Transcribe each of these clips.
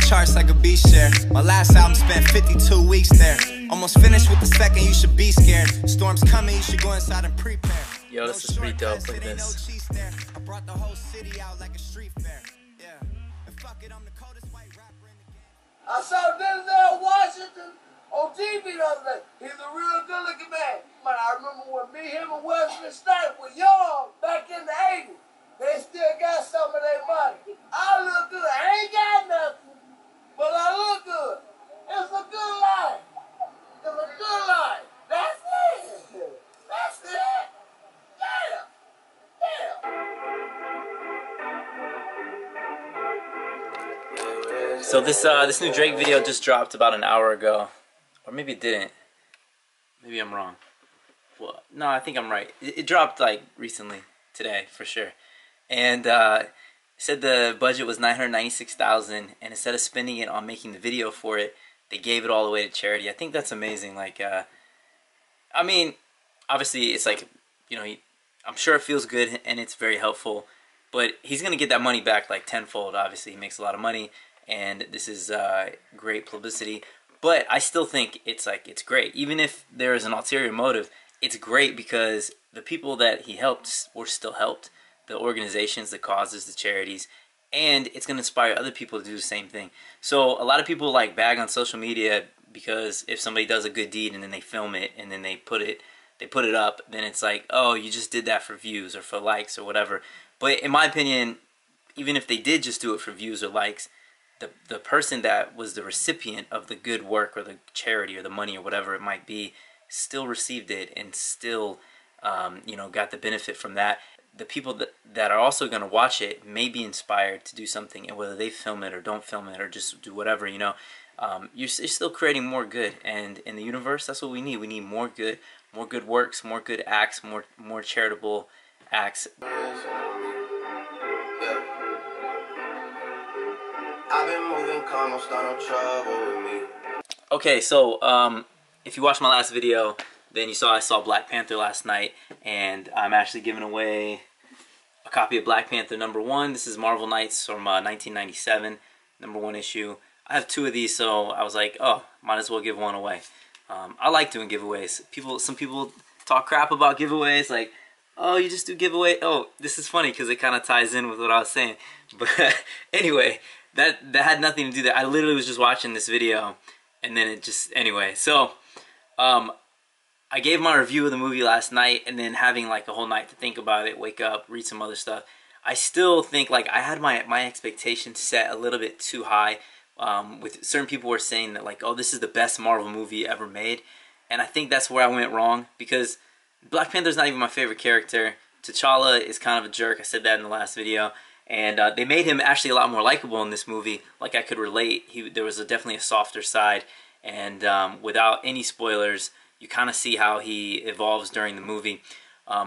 charts like a beast share. My last album spent 52 weeks there. Almost finished with the second, you should be scared. Storm's coming, you should go inside and prepare. Yo, this is pretty dope. Look at this. I brought the whole city out like a street fair. Yeah. And fuck it, I'm the coldest white rapper in the game. I saw Denzel Washington on TV the other day. He's a real good looking man. Man, I remember when me, him, and Wesley Snipes were young back in the 80s. They still got some of their money. I look good. I ain't got nothing, but I look good. It's a good life. It's a good life. That's it. That's it. Yeah. Yeah. So this new Drake video just dropped about an hour ago, or maybe it didn't. Maybe I'm wrong. Well, no, I think I'm right. It dropped like recently, today for sure. And said the budget was $996,000, and instead of spending it on making the video for it, they gave it all away to charity. I think that's amazing. Like, I mean, obviously it's like, you know, I'm sure it feels good and it's very helpful, but he's gonna get that money back like tenfold. Obviously, he makes a lot of money, and this is great publicity. But I still think it's great, even if there is an ulterior motive. It's great because the people that he helped were still helped. The organizations, the causes, the charities, and it's going to inspire other people to do the same thing. So a lot of people like bag on social media because if somebody does a good deed and then they film it and then they put it up, then it's like, oh, you just did that for views or for likes or whatever. But in my opinion, even if they did just do it for views or likes, the person that was the recipient of the good work or the charity or the money or whatever it might be still received it and still you know, got the benefit from that. The people that are also going to watch it may be inspired to do something, and whether they film it or don't film it or just do whatever, you know, you're still creating more good. And in the universe, that's what we need. We need more good works, more good acts, more charitable acts. I've been moving calm, don't start no trouble with me. Okay, so if you watched my last video, then you saw I saw Black Panther last night, and I'm actually giving away a copy of Black Panther #1. This is Marvel Knights from 1997, #1 issue. I have 2 of these, so I was like, oh, might as well give one away. I like doing giveaways. Some people talk crap about giveaways, like, oh, you just do giveaway. Oh, this is funny because it kind of ties in with what I was saying. But anyway, that had nothing to do with that. I literally was just watching this video, and then it just, anyway. So, I gave my review of the movie last night, and then having like a whole night to think about it, wake up, read some other stuff. I still think like I had my expectations set a little bit too high. With certain people were saying that like, oh, this is the best Marvel movie ever made, and I think that's where I went wrong, because Black Panther's not even my favorite character. T'Challa is kind of a jerk. I said that in the last video, and they made him actually a lot more likable in this movie. Like I could relate. There was definitely a softer side, and without any spoilers, you kind of see how he evolves during the movie.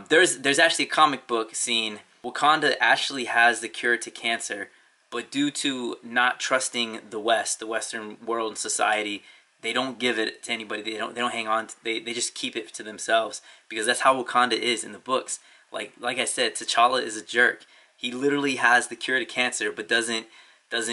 There's actually a comic book scene. Wakanda actually has the cure to cancer, but due to not trusting the West, the Western world and society, they don't give it to anybody. They don't hang on. They just keep it to themselves, because that's how Wakanda is in the books. Like I said, T'Challa is a jerk. He literally has the cure to cancer, but doesn't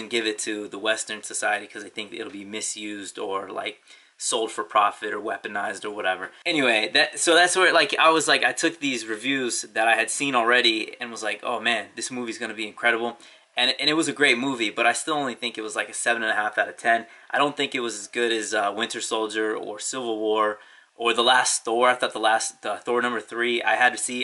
give it to the Western society because they think it'll be misused or like sold for profit or weaponized or whatever. Anyway, so that's where like I took these reviews that I had seen already and was like, oh man, this movie's gonna be incredible. And it was a great movie, but I still only think it was like a 7.5 out of 10. I don't think it was as good as Winter Soldier or Civil War or the last Thor. I thought the Thor #3,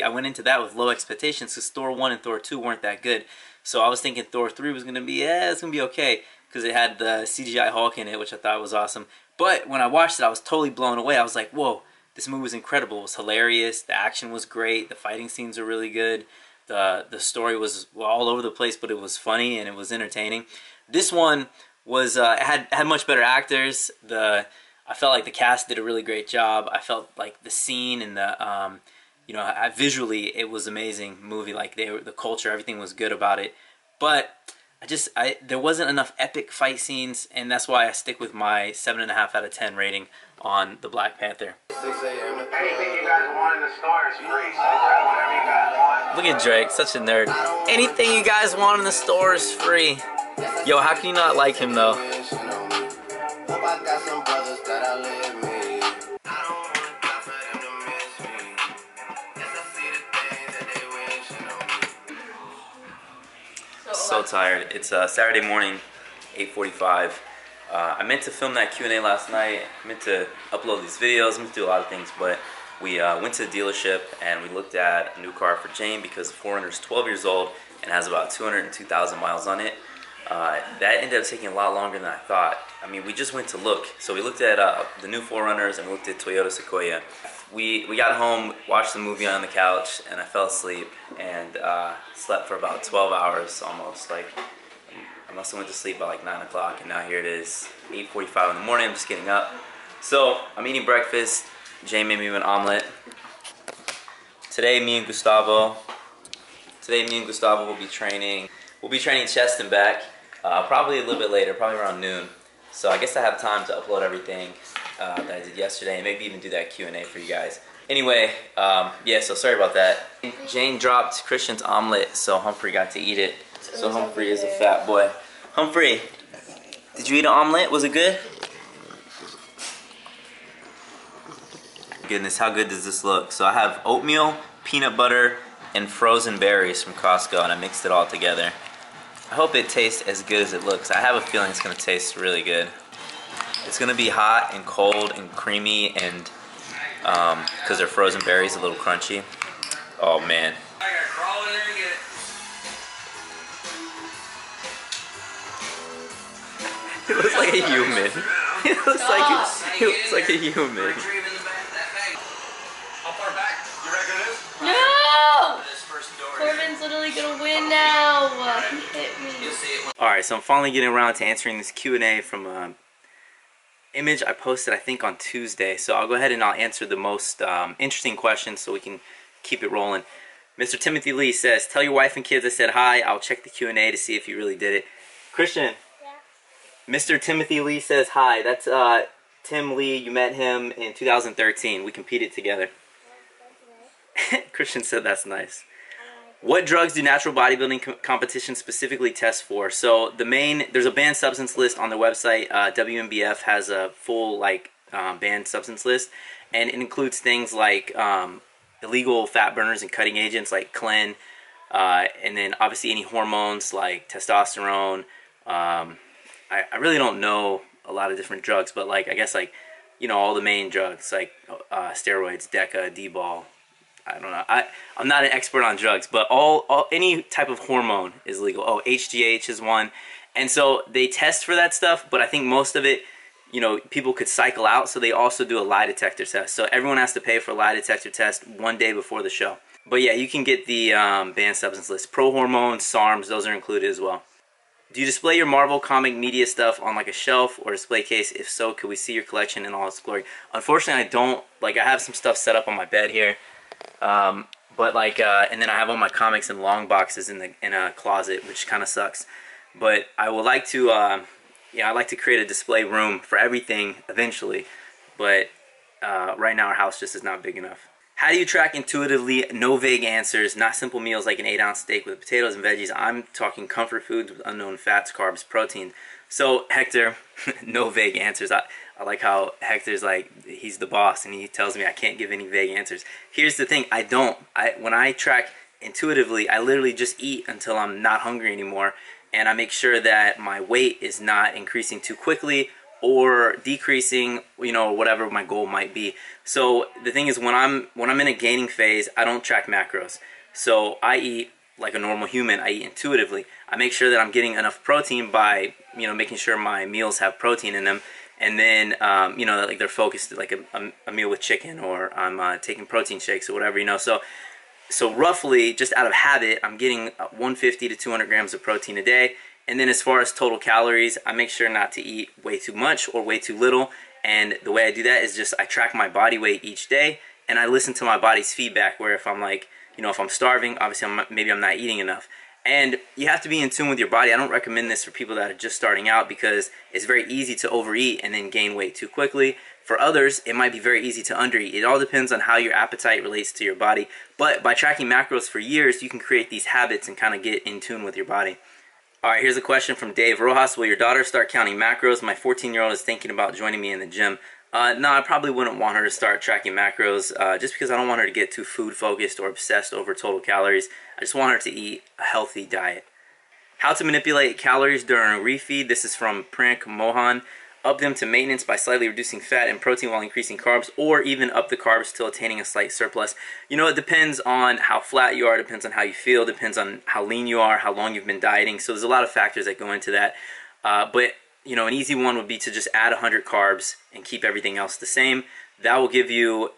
I went into that with low expectations because Thor 1 and Thor 2 weren't that good. So I was thinking Thor 3 was gonna be, it's gonna be okay, because it had the CGI Hulk in it, which I thought was awesome. But when I watched it, I was totally blown away. I was like, whoa, this movie was incredible. It was hilarious. The action was great. The fighting scenes were really good. The story was all over the place, but it was funny and it was entertaining. This one was had much better actors. I felt like the cast did a really great job. I felt like the scene and the you know, visually it was amazing movie. Like the culture, everything was good about it. But there wasn't enough epic fight scenes, and that's why I stick with my 7.5 out of 10 rating on the Black Panther. Anything you guys want in the store is free, so whatever you guys want. Look at Drake, such a nerd. Anything you guys want in the store is free. Yo, how can you not like him though? So tired. It's Saturday morning, 8:45. I meant to film that Q&A last night. I meant to upload these videos. I meant to do a lot of things, but we went to the dealership and we looked at a new car for Jane because the 4Runner is 12 years old and has about 202,000 miles on it. That ended up taking a lot longer than I thought. I mean, we just went to look. So we looked at the new 4Runners and we looked at Toyota Sequoia. We got home, watched the movie on the couch, and I fell asleep and slept for about 12 hours almost. Like, I must have went to sleep by like 9 o'clock, and now here it is, 8:45 in the morning. I'm just getting up. So I'm eating breakfast. Jane made me an omelet. Today, me and Gustavo will be training. We'll be training chest and back, probably a little bit later, probably around noon. So I guess I have time to upload everything that I did yesterday, and maybe even do that Q&A for you guys. Anyway, yeah, so sorry about that. Jane dropped Christian's omelet, so Humphrey got to eat it. So Humphrey is a fat boy. Humphrey, did you eat an omelet? Was it good? Goodness, how good does this look? So I have oatmeal, peanut butter, and frozen berries from Costco, and I mixed it all together. I hope it tastes as good as it looks. I have a feeling it's gonna taste really good. It's gonna be hot and cold and creamy, and because they're frozen berries, a little crunchy. Oh man. I gotta crawl in there and get it. He looks like a human. He looks like a human. How far back? You reckon it is? No! This first door. Corbin's literally gonna win now. He hit me. You'll see it. Alright, so I'm finally getting around to answering this Q&A from an image I posted, I think, on Tuesday. So I'll go ahead and I'll answer the most interesting questions so we can keep it rolling. Mr. Timothy Lee says, tell your wife and kids I said hi. I'll check the Q&A to see if you really did it. Christian. Yeah. Mr. Timothy Lee says hi. That's Tim Lee. You met him in 2013. We competed together. Christian said that's nice. What drugs do natural bodybuilding competitions specifically test for? So there's a banned substance list on their website. WMBF has a full banned substance list, and it includes things like illegal fat burners and cutting agents like Clen, and then obviously any hormones like testosterone. I really don't know a lot of different drugs, but I guess all the main drugs like steroids, Deca, D-ball. I don't know. I'm not an expert on drugs, but any type of hormone is legal. Oh, HGH is one. And so they test for that stuff, but I think most of it, people could cycle out, so they also do a lie detector test. So everyone has to pay for a lie detector test one day before the show. But yeah, you can get the banned substance list. Pro hormones, SARMs, those are included as well. Do you display your Marvel comic media stuff on a shelf or display case? If so, could we see your collection in all its glory? Unfortunately, I don't. I have some stuff set up on my bed here. And then I have all my comics in long boxes in a closet, which kind of sucks. But I would like to, I'd like to create a display room for everything eventually. But right now our house just is not big enough. How do you track intuitively? No vague answers, not simple meals like an 8-ounce steak with potatoes and veggies. I'm talking comfort foods with unknown fats, carbs, protein. So Hector, no vague answers. I like how Hector's he's the boss and he tells me I can't give any vague answers. Here's the thing, when I track intuitively, I literally just eat until I'm not hungry anymore, and I make sure that my weight is not increasing too quickly or decreasing, whatever my goal might be. So the thing is, when I'm in a gaining phase, I don't track macros. So I eat like a normal human. I eat intuitively. I make sure that I'm getting enough protein by making sure my meals have protein in them, and then they're focused like a meal with chicken, or I'm taking protein shakes or whatever. So roughly, just out of habit, I'm getting 150 to 200 grams of protein a day. And then as far as total calories, I make sure not to eat way too much or way too little. And the way I do that is just I track my body weight each day, and I listen to my body's feedback, where if I'm if I'm starving, obviously maybe I'm not eating enough. And you have to be in tune with your body. I don't recommend this for people that are just starting out, because it's very easy to overeat and then gain weight too quickly. For others, it might be very easy to undereat. It all depends on how your appetite relates to your body. But by tracking macros for years, you can create these habits and kind of get in tune with your body. All right, here's a question from Dave Rojas. Will your daughter start counting macros? My 14-year-old is thinking about joining me in the gym. No, I probably wouldn't want her to start tracking macros just because I don't want her to get too food focused or obsessed over total calories. I just want her to eat a healthy diet. How to manipulate calories during a refeed. This is from Prank Mohan. Up them to maintenance by slightly reducing fat and protein while increasing carbs, or even up the carbs till attaining a slight surplus. You know, it depends on how flat you are, depends on how you feel, depends on how lean you are, how long you've been dieting. So there's a lot of factors that go into that. But, you know, an easy one would be to just add 100 carbs and keep everything else the same. That will give you,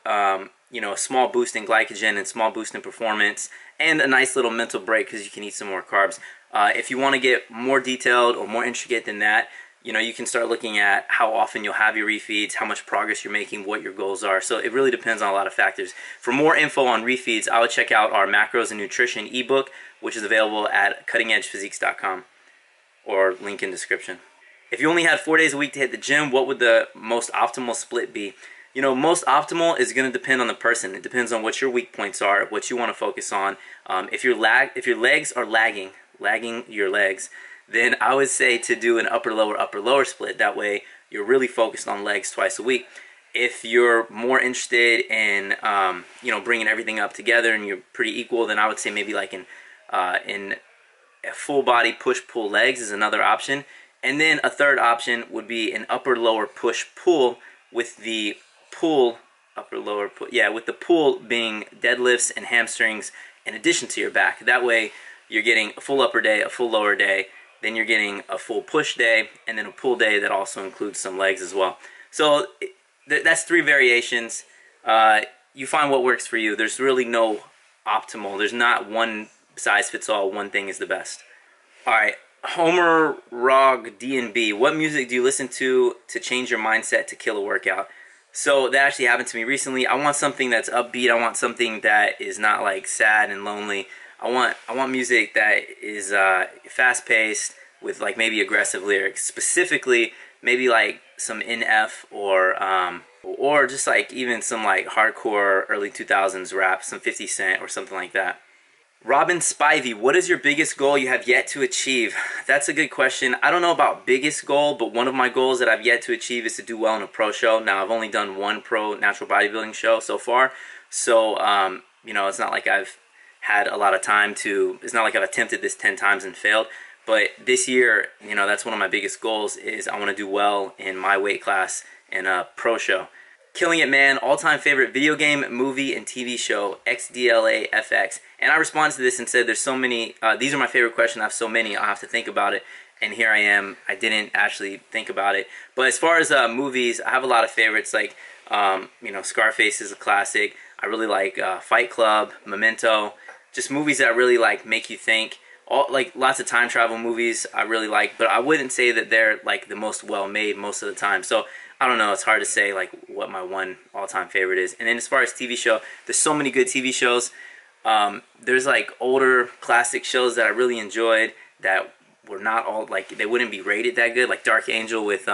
you know, a small boost in glycogen and small boost in performance and a nice little mental break because you can eat some more carbs. If you want to get more detailed or more intricate than that, you know, you can start looking at how often you'll have your refeeds, how much progress you're making, what your goals are. So it really depends on a lot of factors. For more info on refeeds, I would check out our Macros and Nutrition ebook, which is available at cuttingedgephysiques.com or link in description. If you only had 4 days a week to hit the gym, what would the most optimal split be? You know, most optimal is going to depend on the person. It depends on what your weak points are, what you want to focus on. If your legs are lagging your legs, then I would say to do an upper lower split. That way you're really focused on legs twice a week. If you're more interested in you know, bringing everything up together and you're pretty equal, then I would say maybe like in a full body push pull legs is another option. And then a third option would be an upper lower push pull with the pull with the pull being deadlifts and hamstrings in addition to your back. That way you're getting a full upper day, a full lower day, then you're getting a full push day, and then a pull day that also includes some legs as well. So that's 3 variations. You find what works for you. There's really no optimal. There's not one size fits all. One thing is the best. All right, Homer Rog DNB. What music do you listen to change your mindset to kill a workout? So that actually happened to me recently. I want something that's upbeat. I want something that is not like sad and lonely. I want music that is fast-paced with like maybe aggressive lyrics. Specifically, maybe like some NF or just like even some like hardcore early 2000s rap, some 50 Cent or something like that. Robin Spivey, what is your biggest goal you have yet to achieve? That's a good question. I don't know about biggest goal, but one of my goals that I've yet to achieve is to do well in a pro show. Now, I've only done one pro natural bodybuilding show so far, so you know, it's not like I've had a lot of time to, it's not like I've attempted this 10 times and failed, but this year, you know, that's one of my biggest goals is I want to do well in my weight class in a pro show. Killing It Man, all-time favorite video game, movie, and TV show, XDLAFX. And I responded to this and said there's so many, these are my favorite questions, I have so many, I'll have to think about it. And here I am, I didn't actually think about it. But as far as movies, I have a lot of favorites, like, you know, Scarface is a classic. I really like Fight Club, Memento, just movies that really like make you think. Like lots of time travel movies I really like, but I wouldn't say that they're like the most well made most of the time. So I don't know, it's hard to say like what my one all-time favorite is. And then as far as TV show, there's so many good TV shows. There's like older classic shows that I really enjoyed that were not all like, they wouldn't be rated that good. Like Dark Angel with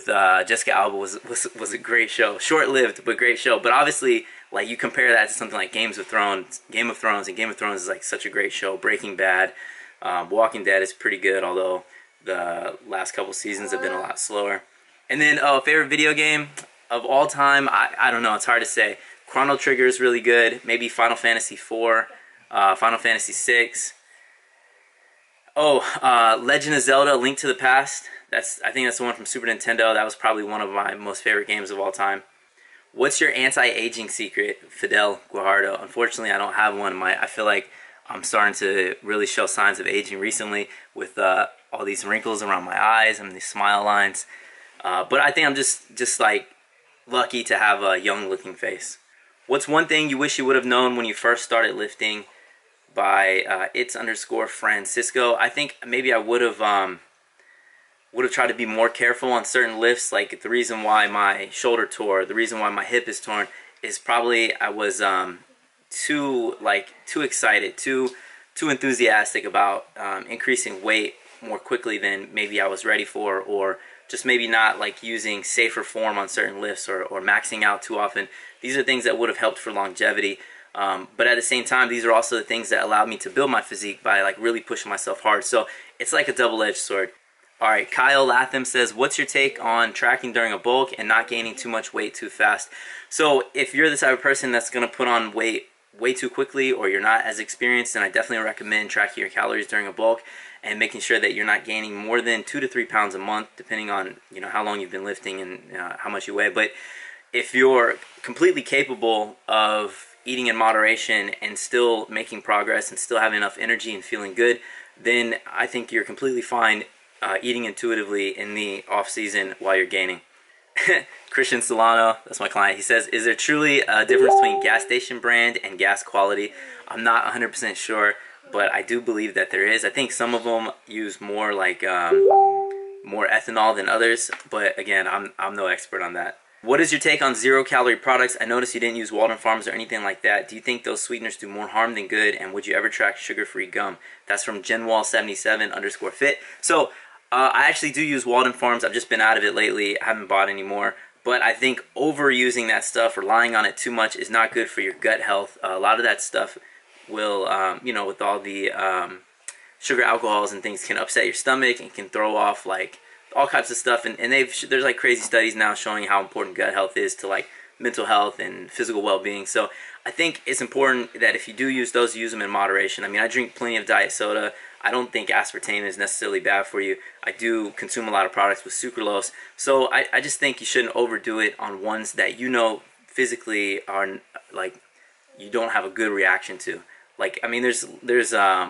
Jessica Alba was a great show. Short-lived, but great show. But obviously, like you compare that to something like Game of Thrones, and Game of Thrones is like such a great show. Breaking Bad, Walking Dead is pretty good, although the last couple seasons have been a lot slower. And then favorite video game of all time, I don't know, it's hard to say. Chrono Trigger is really good. Maybe Final Fantasy 4, Final Fantasy 6. Legend of Zelda: Link to the Past. I think that's the one from Super Nintendo. That was probably one of my most favorite games of all time. What's your anti-aging secret? Fidel Guajardo. Unfortunately, I don't have one. I feel like I'm starting to really show signs of aging recently with all these wrinkles around my eyes and these smile lines. But I think I'm just like lucky to have a young-looking face. What's one thing you wish you would have known when you first started lifting? By its_Francisco. I think maybe I would have tried to be more careful on certain lifts. Like the reason why my shoulder tore, the reason why my hip is torn is probably I was too excited, too enthusiastic about increasing weight more quickly than maybe I was ready for, or just maybe not like using safer form on certain lifts or maxing out too often. These are things that would have helped for longevity. But at the same time, these are also the things that allowed me to build my physique by like really pushing myself hard. So it's like a double-edged sword. All right, Kyle Latham says, what's your take on tracking during a bulk and not gaining too much weight too fast? So if you're the type of person that's going to put on weight way too quickly, or you're not as experienced, then I definitely recommend tracking your calories during a bulk and making sure that you're not gaining more than 2 to 3 pounds a month, depending on, you know, how long you've been lifting and how much you weigh. But if you're completely capable of eating in moderation and still making progress and still having enough energy and feeling good, then I think you're completely fine eating intuitively in the off season while you're gaining. Christian Solano, that's my client, he says, is there truly a difference between gas station brand and gas quality? I'm not 100% sure, but I do believe that there is. I think some of them use more like more ethanol than others, but again, I'm no expert on that. What is your take on 0-calorie products? I noticed you didn't use Walden Farms or anything like that. Do you think those sweeteners do more harm than good? And would you ever track sugar-free gum? That's from Genwall77_fit. So I actually do use Walden Farms. I've just been out of it lately. I haven't bought any more. But I think overusing that stuff, relying on it too much, is not good for your gut health. A lot of that stuff will, you know, with all the sugar alcohols and things, can upset your stomach and can throw off like all types of stuff. And there's like crazy studies now showing how important gut health is to like mental health and physical well-being. So I think it's important that if you do use those, use them in moderation. I mean, I drink plenty of diet soda. I don't think aspartame is necessarily bad for you. I do consume a lot of products with sucralose. So I just think you shouldn't overdo it on ones that you know physically are like you don't have a good reaction to. Like, I mean, there's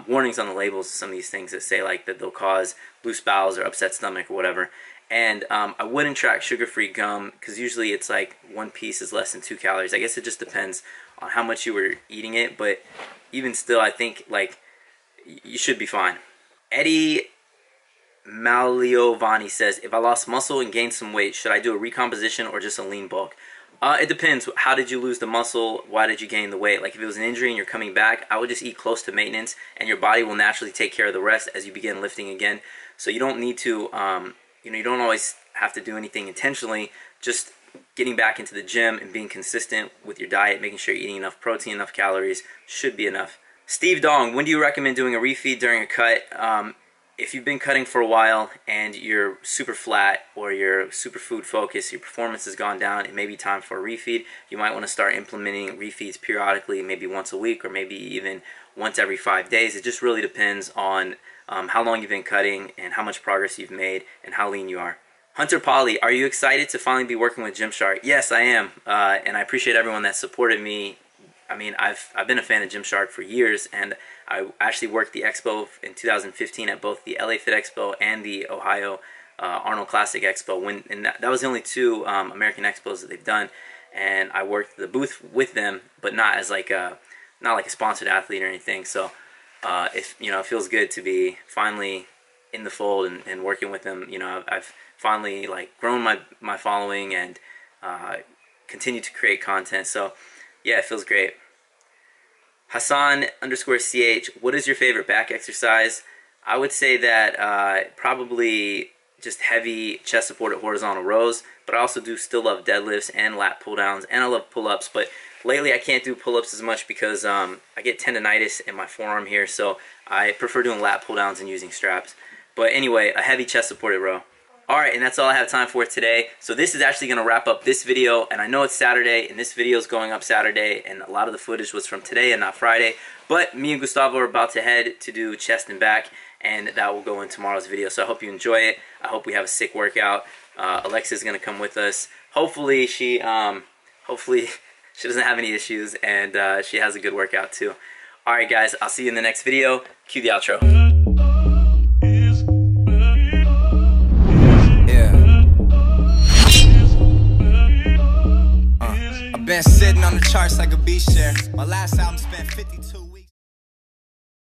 warnings on the labels of some of these things that say like that they'll cause loose bowels or upset stomach or whatever. And I wouldn't track sugar-free gum because usually it's like one piece is less than 2 calories. I guess it just depends on how much you were eating it. But even still, I think like you should be fine. Eddie Maliovani says, if I lost muscle and gained some weight, should I do a recomposition or just a lean bulk? It depends. How did you lose the muscle? Why did you gain the weight? Like if it was an injury and you're coming back, I would just eat close to maintenance and your body will naturally take care of the rest as you begin lifting again. So you don't need to, you know, you don't always have to do anything intentionally. Just getting back into the gym and being consistent with your diet, making sure you're eating enough protein, enough calories, should be enough. Steve Dong, when do you recommend doing a refeed during a cut? If you've been cutting for a while and you're super flat or you're super food focused, your performance has gone down, it may be time for a refeed. You might want to start implementing refeeds periodically, maybe once a week or maybe even once every 5 days. It just really depends on how long you've been cutting and how much progress you've made and how lean you are. Hunter Polly, are you excited to finally be working with Gymshark? Yes, I am, and I appreciate everyone that supported me. I mean, I've been a fan of Gymshark for years, and I actually worked the expo in 2015 at both the LA Fit Expo and the Ohio Arnold Classic Expo. And that was the only 2 American expos that they've done, and I worked the booth with them, but not as like a sponsored athlete or anything. So, it feels good to be finally in the fold and working with them. You know, I've finally like grown my following and continue to create content. So, yeah, it feels great. Hassan_CH, what is your favorite back exercise? I would say that probably just heavy chest supported horizontal rows, but I also do still love deadlifts and lat pull downs, and I love pull-ups, but lately I can't do pull-ups as much because I get tendonitis in my forearm here, so I prefer doing lat pull downs and using straps. But anyway, a heavy chest supported row. Alright, and that's all I have time for today. So this is actually going to wrap up this video, and I know it's Saturday, and this video is going up Saturday, and a lot of the footage was from today and not Friday. But me and Gustavo are about to head to do chest and back, and that will go in tomorrow's video. So I hope you enjoy it. I hope we have a sick workout. Alexa's going to come with us. Hopefully she doesn't have any issues, and she has a good workout too. Alright guys, I'll see you in the next video. Cue the outro. Been sitting on the charts like a beach share. My last album spent 52